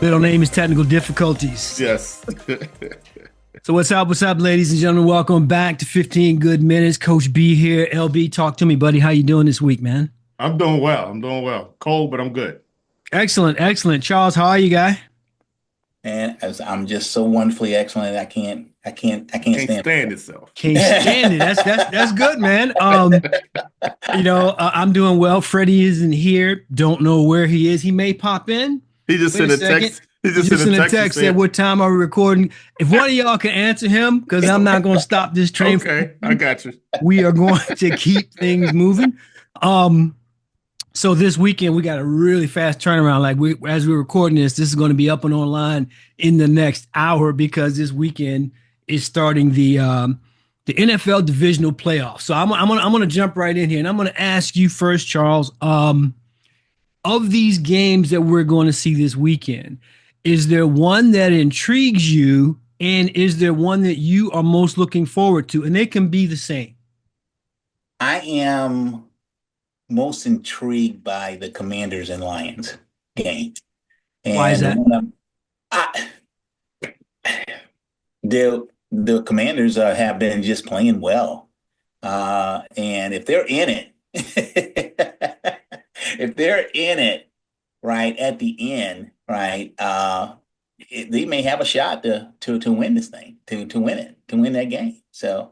middle name is technical difficulties. Yes. So what's up, ladies and gentlemen? Welcome back to 15 Good Minutes. Coach B here. LB, talk to me, buddy. How you doing this week, man? I'm doing well. Cold, but I'm good. Excellent. Charles, how are you, guy? And I'm just so wonderfully excellent. I can't stand itself. Can't stand it. That's good, man. I'm doing well. Freddie isn't here. Don't know where he is. He may pop in. He just sent a text. He just sent a text. Said, "What time are we recording?" If one of y'all can answer him, because I'm not going to stop this train. Okay, I got you. We are going to keep things moving. So this weekend we got a really fast turnaround. As we're recording this is going to be up and online in the next hour because this weekend is starting the NFL Divisional playoffs. So I'm gonna jump right in here and I'm gonna ask you first, Charles. Of these games that we're going to see this weekend, is there one that intrigues you, and is there one that you are most looking forward to? And they can be the same. I am most intrigued by the Commanders and Lions game. And why is that? The Commanders have been just playing well. And if they're in it, right at the end, right, they may have a shot to win this thing, to win that game. So,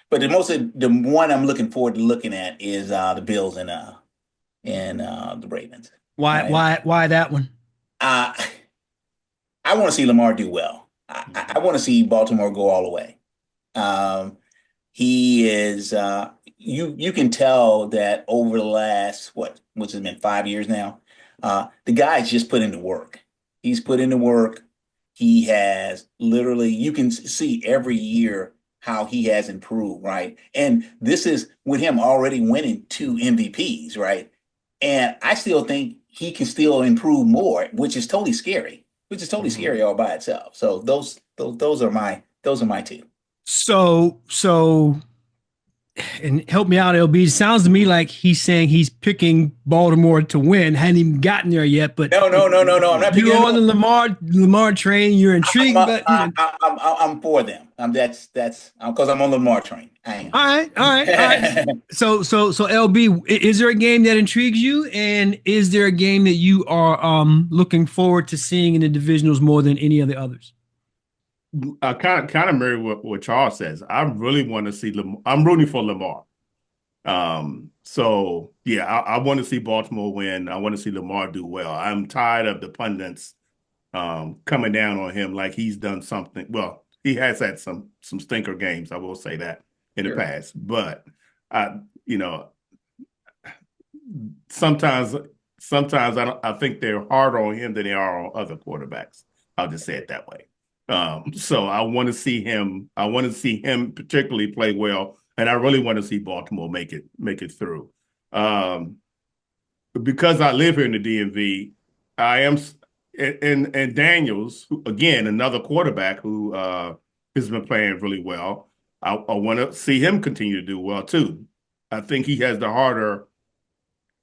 but the one I'm looking forward to looking at is the Bills and the Ravens. Why? Right? Why that one? I want to see Lamar do well. I want to see Baltimore go all the way. He is. You can tell that over the last what's it been 5 years now. The guy's just put into work. He's put into work. He has literally. You can see every year how he has improved, right? And this is with him already winning 2 MVPs, right? And I still think he can still improve more, which is totally scary. Scary all by itself. So those are my two. So, and help me out, LB. It sounds to me like he's saying he's picking Baltimore to win. Hadn't even gotten there yet, but no. I'm not picking. You're on the Lamar train. You're intrigued, but I'm for them. That's because I'm on the Lamar train. I am. All right. So LB, is there a game that intrigues you, and is there a game that you are looking forward to seeing in the divisionals more than any of the others? Kind of mirror what Charles says. I really want to see Lamar. I'm rooting for Lamar. So yeah, I want to see Baltimore win. I want to see Lamar do well. I'm tired of the pundits coming down on him like he's done something. Well, he has had some stinker games. I will say that in the past, but sometimes I think they're harder on him than they are on other quarterbacks. I'll just say it that way. So I want to see him. I want to see him particularly play well, and I really want to see Baltimore make it through. Because I live here in the DMV, I am, and Daniels, who, again, another quarterback who has been playing really well. I want to see him continue to do well too. I think he has the harder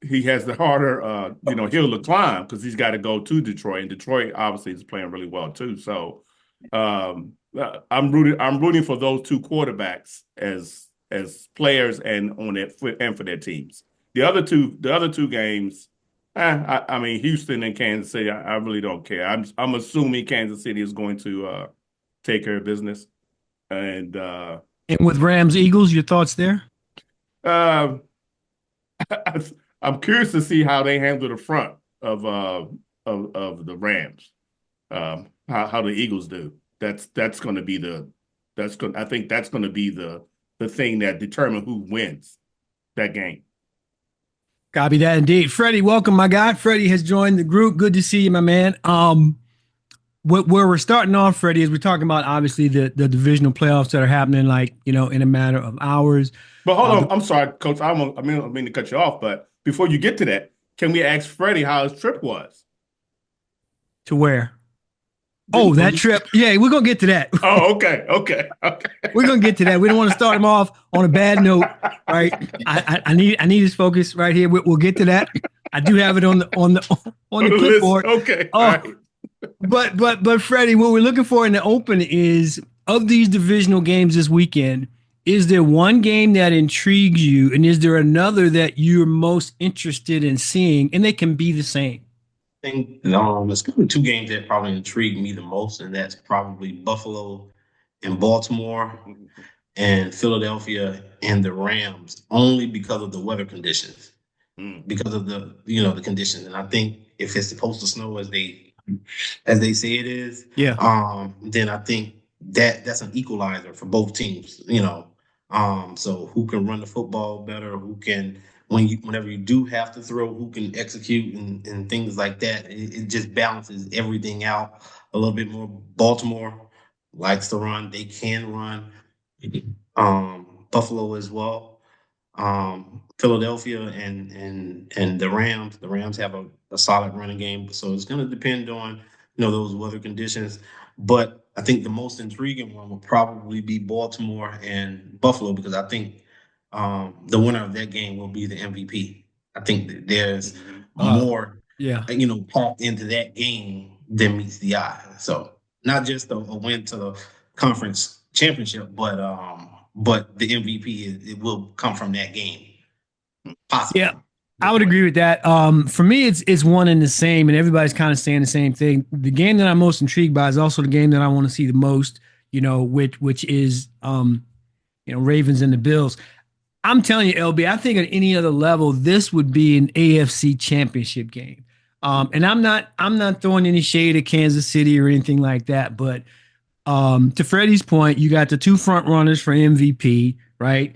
hill to climb because he's got to go to Detroit, and Detroit obviously is playing really well too. So. I'm rooting for those two quarterbacks as players and for their teams. The other two games, I mean Houston and Kansas City. I really don't care. I'm assuming Kansas City is going to take care of business. And with Rams Eagles, your thoughts there? I'm curious to see how they handle the front of the Rams. How the Eagles do. That's going to be I think that's going to be the thing that determines who wins that game. Copy that indeed. Freddie, welcome, my guy. Freddie has joined the group. Good to see you, my man. Where we're starting off, Freddie, is we're talking about obviously the divisional playoffs that are happening in a matter of hours. But hold on, I'm sorry, Coach. I mean to cut you off, but before you get to that, can we ask Freddie how his trip was? To where? Oh, that trip. Yeah, we're going to get to that. Oh, okay. We're going to get to that. We don't want to start him off on a bad note, right? I need his focus right here. We'll get to that. I do have it on the clipboard. Okay. All right. But Freddie, what we're looking for in the open is of these divisional games this weekend, is there one game that intrigues you, and is there another that you're most interested in seeing? And they can be the same. Think there's going to be two games that probably intrigue me the most, and that's probably Buffalo and Baltimore, and Philadelphia and the Rams, only because of the weather conditions, Mm. because of the conditions. And I think if it's supposed to snow as they say it is, Yeah. then I think that's an equalizer for both teams. So who can run the football better? Who can whenever you do have to throw, who can execute and things like that? It just balances everything out a little bit more. Baltimore likes to run; they can run. Buffalo as well. Philadelphia and the Rams. The Rams have a solid running game, so it's going to depend on those weather conditions. But I think the most intriguing one will probably be Baltimore and Buffalo because I think the winner of that game will be the MVP. I think that there's more, Yeah. packed into that game than meets the eye. So not just a win to the conference championship, but the MVP it will come from that game, Yeah. possibly. I would agree with that. For me, it's one and the same, and everybody's kind of saying the same thing. The game that I'm most intrigued by is also the game that I want to see the most. Which is Ravens and the Bills. I'm telling you, LB, I think at any other level, this would be an AFC championship game. And I'm not throwing any shade at Kansas City or anything like that, but to Freddie's point, you got the two front runners for MVP, right?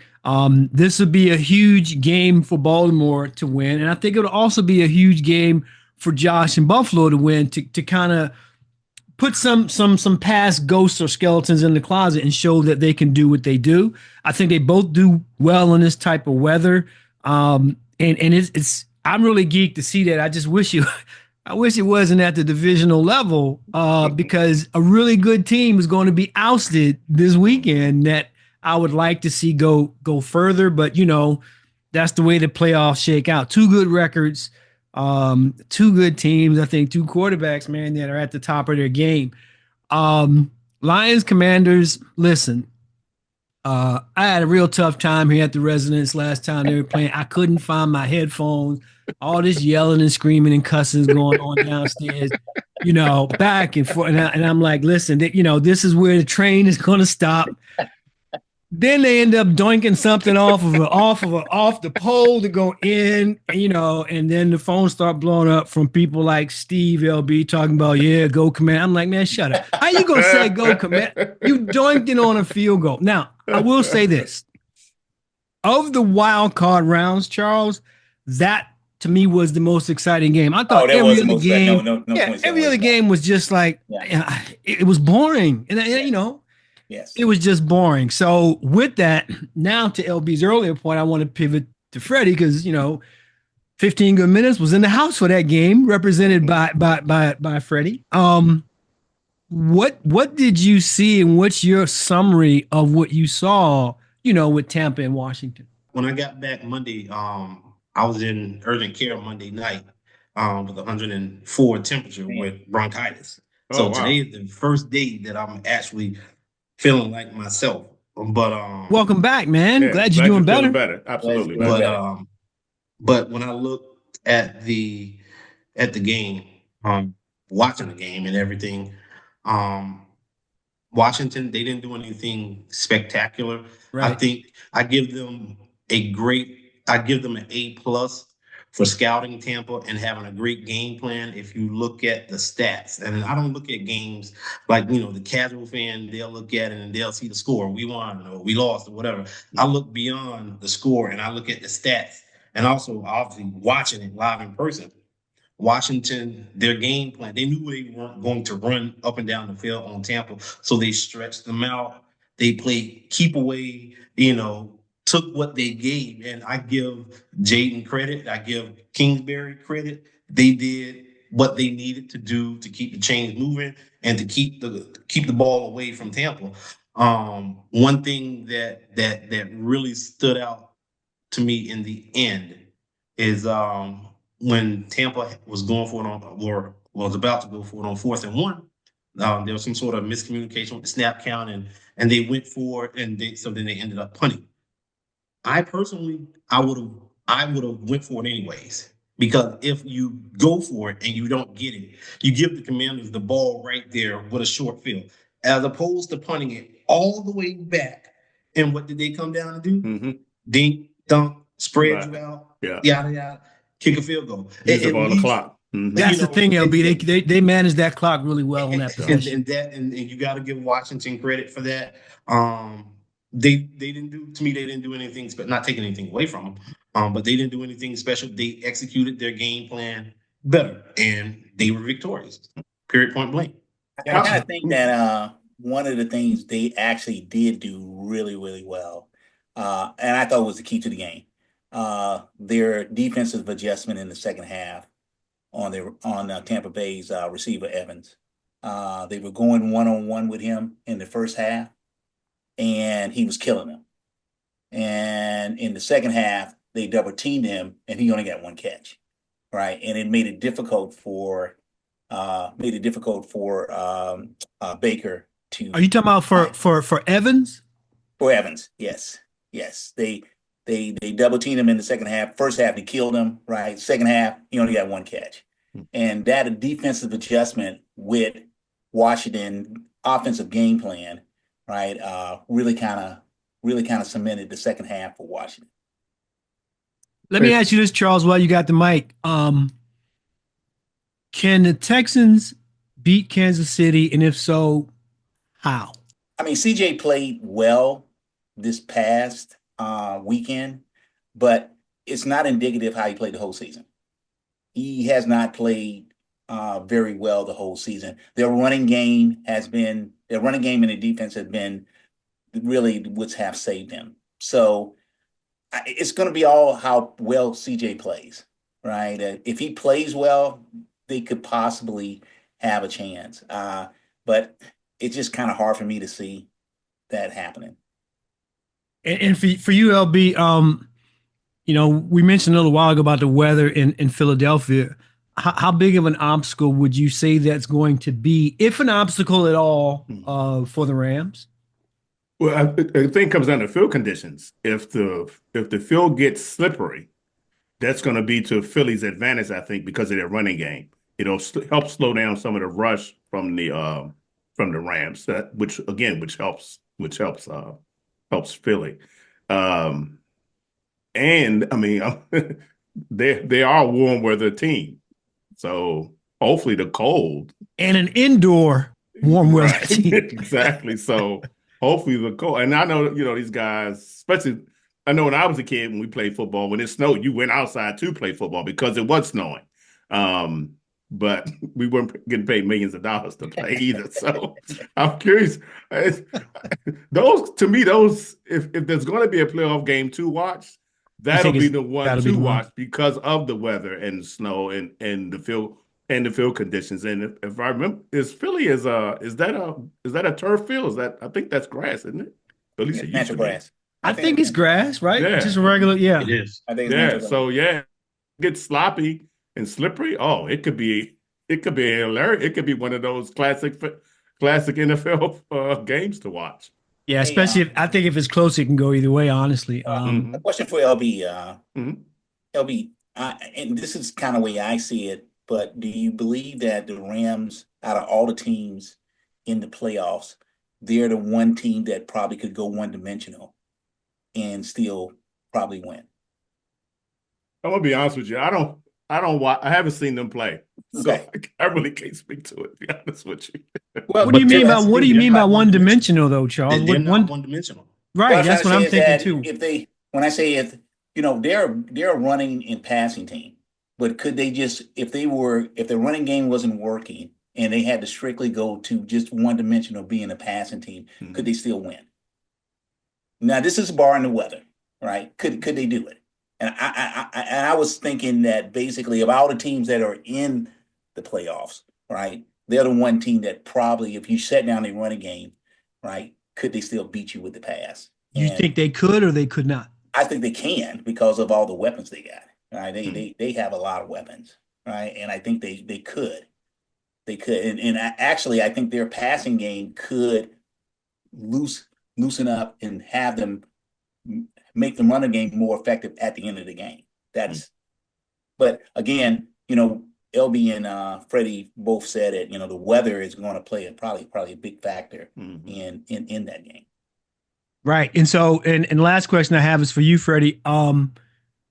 This would be a huge game for Baltimore to win, and I think it'll also be a huge game for Josh and Buffalo to win to kind of put some past ghosts or skeletons in the closet and show that they can do what they do. I think they both do well in this type of weather, and it's I'm really geeked to see that. I wish it wasn't at the divisional level because a really good team is going to be ousted this weekend that I would like to see go further. But that's the way the playoffs shake out. Two good records, two good teams. I think two quarterbacks, man, that are at the top of their game. Lions, Commanders. Listen, I had a real tough time here at the residence last time they were playing. I couldn't find my headphones. All this yelling and screaming and cussing going on downstairs, back and forth. And I'm like, listen, this is where the train is going to stop. Then they end up doinking something off the pole to go in, and then the phones start blowing up from people like Steve LB talking about, yeah, go command. I'm like, man, shut up. How you gonna say go command? You doinked it on a field goal. Now, I will say this. Of the wild card rounds, Charles, that to me was the most exciting game. I thought every other game, every other game was just like it was boring, and Yes. it was just boring. So with that, now to LB's earlier point, I want to pivot to Freddie because 15 good minutes was in the house for that game, represented by Freddie. What did you see, and what's your summary of what you saw? With Tampa and Washington. When I got back Monday, I was in urgent care Monday night with 104 temperature with bronchitis. So wow. Today is the first day that I'm actually feeling like myself. But welcome back, man. Yeah, glad you're doing better. Better, absolutely. But when I looked at the game, watching the game and everything, Washington, they didn't do anything spectacular. Right. I think I give them an A+ for scouting Tampa and having a great game plan. If you look at the stats, and I don't look at games like the casual fan, they'll look at it and they'll see the score. We won or we lost or whatever. I look beyond the score and I look at the stats, and also obviously watching it live in person. Washington, their game plan, they knew they weren't going to run up and down the field on Tampa, so they stretched them out. They played keep away, took what they gave. And I give Jaden credit. I give Kingsbury credit. They did what they needed to do to keep the chains moving and to keep the ball away from Tampa. One thing that really stood out to me in the end is when Tampa was going for it was about to go for it on 4th and 1. There was some sort of miscommunication with the snap count, and they went for it, and so then they ended up punting. I personally, I would have went for it anyways, because if you go for it and you don't get it, you give the Commanders the ball right there with a short field, as opposed to punting it all the way back. And what did they come down and do? Mm-hmm. Dink, dunk, spread Right. you out, Yeah. yada yada, kick a field goal. Use At up all the least, clock. Mm-hmm. That's you the know, thing, LB. and- They manage that clock really well on that possession. and you got to give Washington credit for that. They didn't do, to me, they didn't do anything, but not taking anything away from them. But they didn't do anything special. They executed their game plan better, and they were victorious. Period. Point blank. I kind of think that one of the things they actually did do really, really well, and I thought was the key to the game, their defensive adjustment in the second half on Tampa Bay's receiver Evans. They were going one-on-one with him in the first half, and he was killing them. And in the second half, they double teamed him, and he only got one catch, right? And it made it difficult for Baker to. Are you talking about for Evans? For Evans, yes. They double teamed him in the second half. First half, they killed him, right? Second half, he only got one catch. And that defensive adjustment with Washington offensive game plan, right, really kind of cemented the second half for Washington. Let me ask you this, Charles, while you got the mic. Can the Texans beat Kansas City? And if so, how? I mean, CJ played well this past weekend, but it's not indicative how he played the whole season. He has not played very well the whole season. Their running game and the defense has been really what's have saved him. So it's going to be all how well CJ plays, right? If he plays well, they could possibly have a chance. But it's just kind of hard for me to see that happening. And for you, LB, we mentioned a little while ago about the weather in Philadelphia. How big of an obstacle would you say that's going to be, if an obstacle at all, for the Rams? Well, I think it comes down to field conditions. If the field gets slippery, that's going to be to Philly's advantage, I think, because of their running game. It'll help slow down some of the rush from the Rams, which helps Philly. And I mean, they are a warm weather team, so hopefully the cold and an indoor warm weather team. Exactly. So hopefully the cold. And I know these guys, especially. I know when I was a kid, when we played football, when it snowed, you went outside to play football because it was snowing. But we weren't getting paid millions of dollars to play either. So I'm curious. Those, if there's going to be a playoff game to watch, that'll be the one to watch because of the weather and the snow and the field conditions. And if I remember, is that a turf field? I think that's grass, isn't it? At least it used to grass. I think it's grass, right? Yeah. Just a regular, yeah. It is. I think it's so it gets sloppy and slippery. Oh, it could be hilarious. It could be one of those classic NFL games to watch. Yeah, especially I think if it's close, it can go either way. Honestly, a question for LB. LB, and this is kind of the way I see it. But do you believe that the Rams, out of all the teams in the playoffs, they're the one team that probably could go one-dimensional and still probably win? I'm gonna be honest with you. I haven't seen them play, so I really can't speak to it. To be honest with you. Well, what do you mean by one-dimensional, though, Charles? They're not one-dimensional, right? That's what I'm thinking too. They're a running and passing team, but could they just if the running game wasn't working and they had to strictly go to just one-dimensional being a passing team, could they still win? Now, this is barring the weather, right? Could they do it? And I was thinking that basically of all the teams that are in the playoffs, right, they're the one team that probably, if you sat down and run a game, right, could they still beat you with the pass? You think they could or they could not? I think they can because of all the weapons they got. Right, they have a lot of weapons, right, and I think they could. They could, and actually, I think their passing game could loosen up and have them make the running game more effective at the end of the game. That's, but again, LB and Freddie both said it. The weather is going to play probably a big factor in that game. Right. And so, and last question I have is for you, Freddie.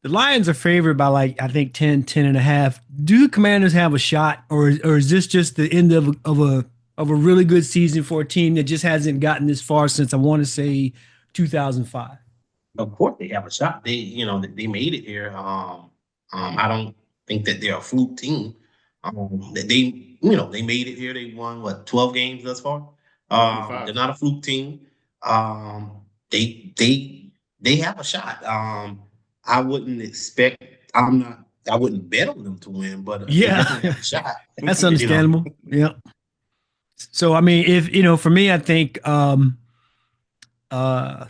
The Lions are favored by like, I think 10 and a half. Do the Commanders have a shot, or is this just the end of a really good season for a team that just hasn't gotten this far since, I want to say, 2005? Of course, they have a shot. They made it here. I don't think that they're a fluke team. That they made it here. They won 12 games thus far. They're not a fluke team. They have a shot. I wouldn't expect. I wouldn't bet on them to win, but they definitely have a shot. That's understandable. Yeah. So I mean, if for me, I think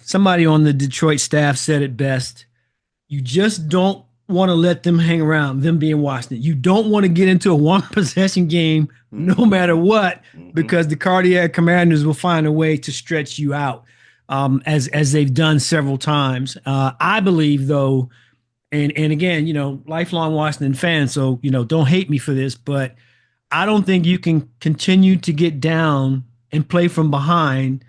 somebody on the Detroit staff said it best. You just don't want to let them hang around, them being Washington. You don't want to get into a one possession game no matter what, because the cardiac Commanders will find a way to stretch you out, as they've done several times. I believe, though, and again, lifelong Washington fan, so don't hate me for this, but I don't think you can continue to get down and play from behind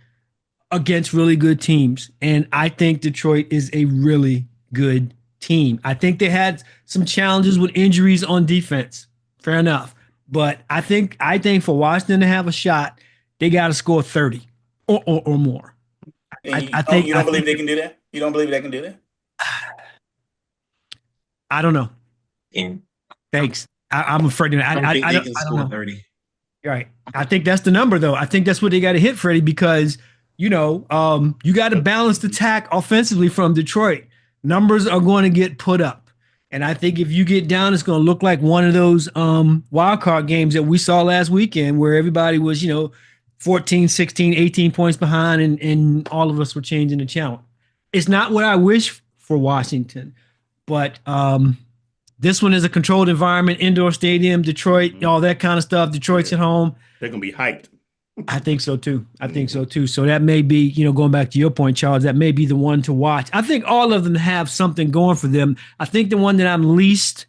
against really good teams. And I think Detroit is a really good team. I think they had some challenges with injuries on defense. Fair enough. But I think for Washington to have a shot, they got to score 30 or more. I think you don't believe they can do that? You don't believe they can do that? I don't know. And thanks. I'm afraid of that. I don't think they can score 30. Right. I think that's the number, though. I think that's what they got to hit, Freddie, because you got to balance the attack offensively from Detroit. Numbers are going to get put up. And I think if you get down, it's going to look like one of those wild card games that we saw last weekend where everybody was, 14, 16, 18 points behind and all of us were changing the channel. It's not what I wish for Washington, but this one is a controlled environment, indoor stadium, Detroit, all that kind of stuff. Detroit's at home. They're going to be hyped. I think so too. So that may be, going back to your point, Charles, that may be the one to watch. I think all of them have something going for them. I think the one that I'm least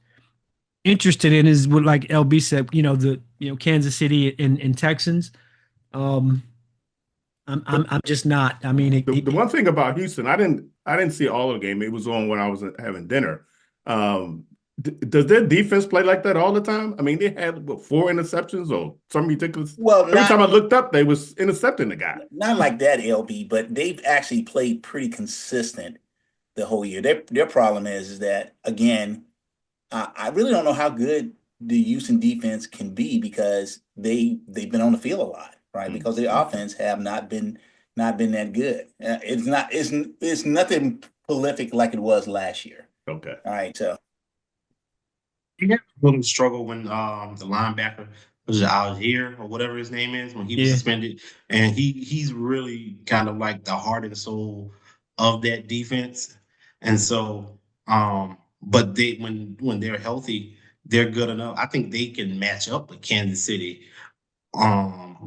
interested in is what, like LB said, the Kansas City and Texans. I'm just not. I mean, the one thing about Houston, I didn't see all of the game. It was on when I was having dinner. Does their defense play like that all the time? I mean, they had 4 interceptions or some ridiculous. Well, every time I looked up, they was intercepting the guy. Not like that, LB, but they've actually played pretty consistent the whole year. Their problem is that, again, I really don't know how good the Houston defense can be because they've been on the field a lot, right? Because their offense have not been that good. It's nothing prolific like it was last year. Okay. All right, so. You had a little struggle when the linebacker was Algier or whatever his name is when he was suspended, and he's really kind of like the heart and soul of that defense. And so, but they when they're healthy, they're good enough. I think they can match up with Kansas City,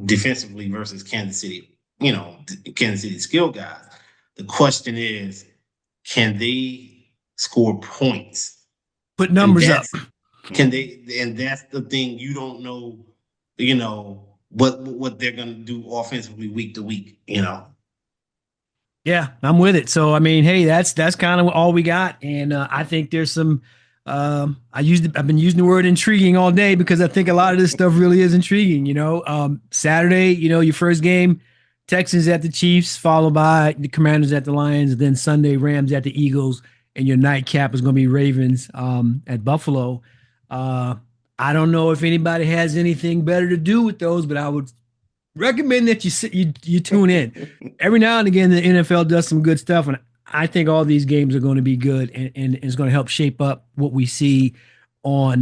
defensively versus Kansas City. Kansas City skill guys. The question is, can they score points? Put numbers up. Can they? And that's the thing. You don't know, what they're going to do offensively week to week, Yeah, I'm with it. So, I mean, hey, that's kind of all we got. And I think there's some, I've been using the word intriguing all day because I think a lot of this stuff really is intriguing, Saturday, your first game, Texans at the Chiefs, followed by the Commanders at the Lions, and then Sunday, Rams at the Eagles, and your nightcap is going to be Ravens at Buffalo. I don't know if anybody has anything better to do with those, but I would recommend that you tune in. Every now and again, the NFL does some good stuff, and I think all these games are going to be good, and it's going to help shape up what we see on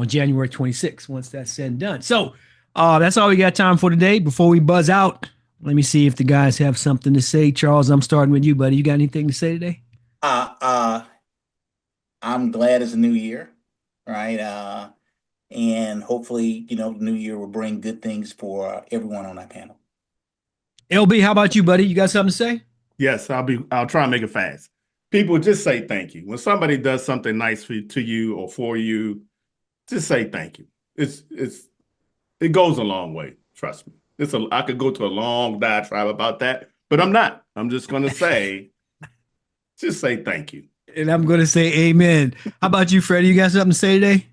January 26th once that's said and done. So that's all we got time for today. Before we buzz out, let me see if the guys have something to say. Charles, I'm starting with you, buddy. You got anything to say today? I'm glad it's a new year. Right. and hopefully, the new year will bring good things for everyone on that panel. LB, how about you, buddy? You got something to say? Yes, I'll try and make it fast. People, just say thank you. When somebody does something nice to you or for you, just say thank you. It goes a long way. Trust me. I could go to a long diatribe about that, but I'm not. I'm just going to say, just say thank you. And I'm going to say amen. How about you, Freddie? You got something to say today?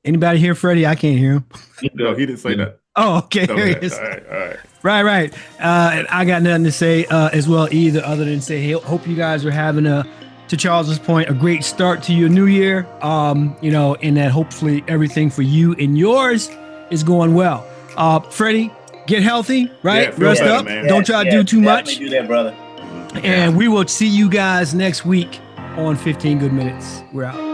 Anybody hear Freddie? I can't hear him. No, he didn't say that. Oh, okay. All Here he is. right. Right. And I got nothing to say as well either, other than say, hey, hope you guys are having to Charles's point, a great start to your new year. And that hopefully everything for you and yours is going well. Freddie, get healthy, right? Yeah, Rest better, up. man. Don't try to do too much. Do that, brother. And we will see you guys next week on 15 Good Minutes. We're out.